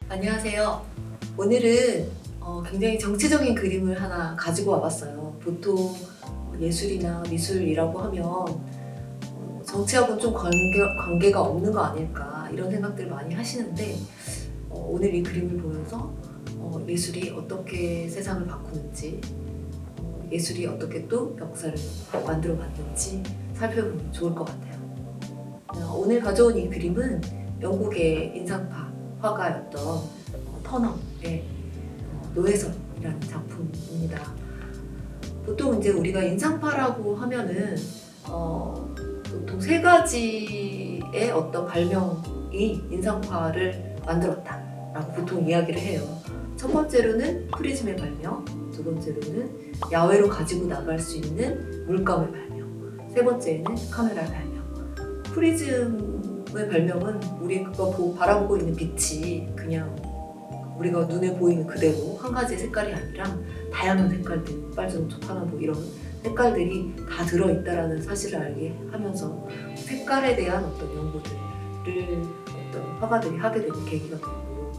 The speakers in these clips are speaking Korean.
안녕하세요. 오늘은 굉장히 정치적인 그림을 하나 가지고 와봤어요. 보통 예술이나 미술이라고 하면 정치하고는 좀 관계가 없는 거 아닐까 이런 생각들을 많이 하시는데 오늘 이 그림을 보면서 예술이 어떻게 세상을 바꾸는지 예술이 어떻게 또 역사를 만들어 갔는지 살펴보면 좋을 것 같아요. 오늘 가져온 이 그림은 영국의 인상파 화가였던 터너의 노예선이라는 작품입니다. 보통 이제 우리가 인상파라고 하면은 보통 세 가지의 어떤 발명이 인상파를 만들었다라고 보통 이야기를 해요. 첫 번째로는 프리즘의 발명, 두 번째로는 야외로 가지고 나갈 수 있는 물감의 발명, 세 번째는 카메라의 발명. 프리즘의 발명은 우리가 바라보고 있는 빛이 그냥 우리가 눈에 보이는 그대로 한 가지의 색깔이 아니라 다양한 색깔들, 빨주노초, 파란보 이런 색깔들이 다 들어있다라는 사실을 알게 하면서 색깔에 대한 어떤 연구들을 어떤 화가들이 하게 되는 계기가 되고,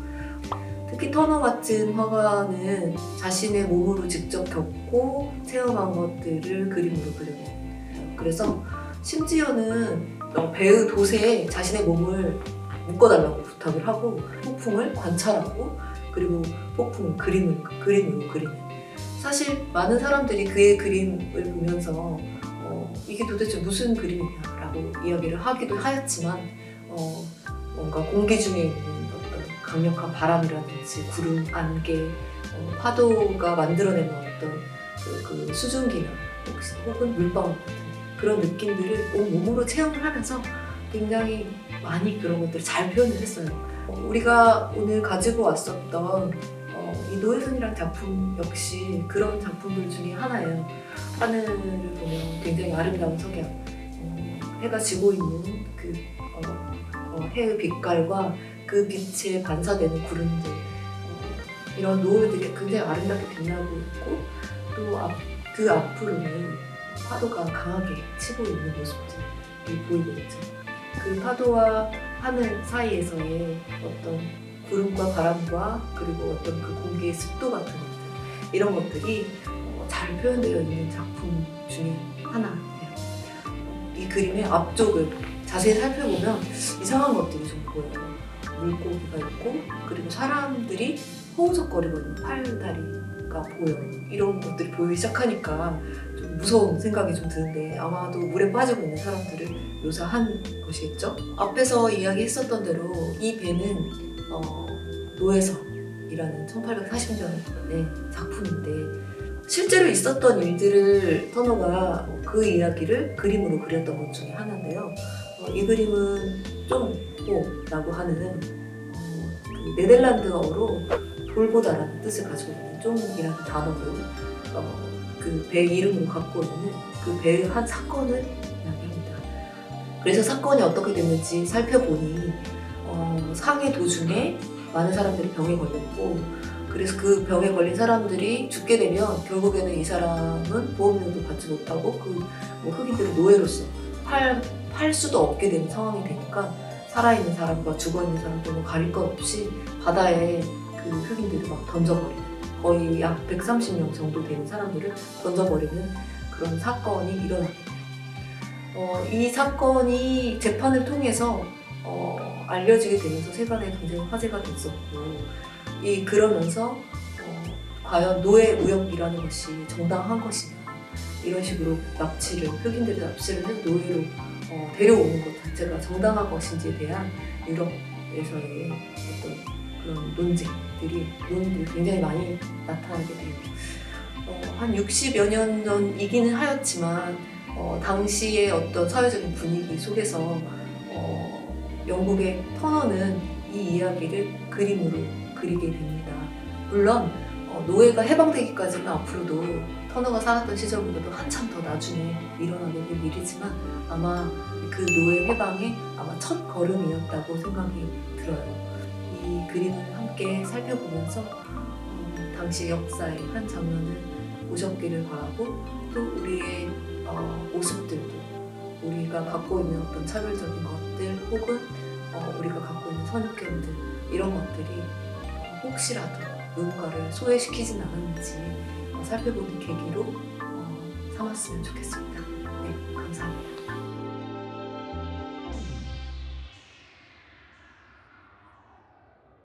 특히 터너 같은 화가는 자신의 몸으로 직접 겪고 체험한 것들을 그림으로 그려내요. 그래서 심지어는 배의 돛에 자신의 몸을 묶어달라고 부탁을 하고 폭풍을 관찰하고 그리고 폭풍 그림으로 그리는, 사실 많은 사람들이 그의 그림을 보면서 이게 도대체 무슨 그림이냐라고 이야기를 하기도 하였지만 뭔가 공기 중에 있는 어떤 강력한 바람이라든지 구름, 안개, 파도가 만들어내는 어떤 그 수증기나 혹은 물방울 같은 그런 느낌들을 온몸으로 체험을 하면서 굉장히 많이 그런 것들을 잘 표현을 했어요. 우리가 오늘 가지고 왔었던 이 노예선이라는 작품 역시 그런 작품들 중에 하나예요. 하늘을 보면 굉장히 아름다운 석양, 해가 지고 있는 그 해의 빛깔과 그 빛에 반사되는 구름들, 이런 노을들이 굉장히 아름답게 빛나고 있고, 또 그 앞으로는 파도가 강하게 치고 있는 모습들이 보이고 있죠. 그 파도와 하늘 사이에서의 어떤 구름과 바람과 그리고 어떤 그 공기의 습도 같은 것들, 이런 것들이 잘 표현되어 있는 작품 중에 하나예요. 이 그림의 앞쪽을 자세히 살펴보면 이상한 것들이 좀 보여요. 물고기가 있고 그리고 사람들이 허우적거리고 있는 팔다리가 보여요. 이런 것들이 보이기 시작하니까 좀 무서운 생각이 좀 드는데 아마도 물에 빠지고 있는 사람들을 묘사한 것이겠죠? 앞에서 이야기했었던 대로 이 배는 노예선이라는 1840년의 작품인데 실제로 있었던 일들을 터너가 그 이야기를 그림으로 그렸던 것 중에 하나인데요. 이 그림은 쫑보라고 하는 그 네덜란드어로 돌보다라는 뜻을 가지고 있는 쫑이라는 단어를 그 배 이름으로 갖고 있는 그 배의 한 사건을 이야기합니다. 그래서 사건이 어떻게 됐는지 살펴보니 상해 도중에 많은 사람들이 병에 걸렸고, 그래서 그 병에 걸린 사람들이 죽게 되면 결국에는 이 사람은 보험료도 받지 못하고 그 흑인들을 노예로서 팔 수도 없게 되는 상황이 되니까 살아있는 사람과 죽어있는 사람도 가릴 것 없이 바다에 그 흑인들을 막 던져버리는, 거의 약 130명 정도 되는 사람들을 던져버리는 그런 사건이 일어납니다. 이 사건이 재판을 통해서 알려지게 되면서 세간에 굉장히 화제가 됐었고, 그러면서 과연 노예 무역이라는 것이 정당한 것이냐, 이런 식으로 흑인들이 납치를 해서 노예로 데려오는 것 자체가 정당한 것인지에 대한 유럽에서의 어떤 그런 논쟁들이 굉장히 많이 나타나게 돼요. 한 60여 년 전이기는 하였지만 당시의 어떤 사회적인 분위기 속에서 영국의 터너는 이 이야기를 그림으로 그리게 됩니다. 물론 노예가 해방되기까지는 앞으로도 터너가 살았던 시절보다도 한참 더 나중에 일어나게 될 일이지만 아마 그 노예 해방의 아마 첫 걸음이었다고 생각이 들어요. 이 그림을 함께 살펴보면서 당시 역사의 한 장면을 보셨기를 바라고, 또 우리의 모습들도, 우리가 갖고 있는 어떤 차별적인 것들 혹은 우리가 갖고 있는 선입견들, 이런 것들이 혹시라도 누군가를 소외시키진 않았는지 살펴보는 계기로 삼았으면 좋겠습니다. 네, 감사합니다.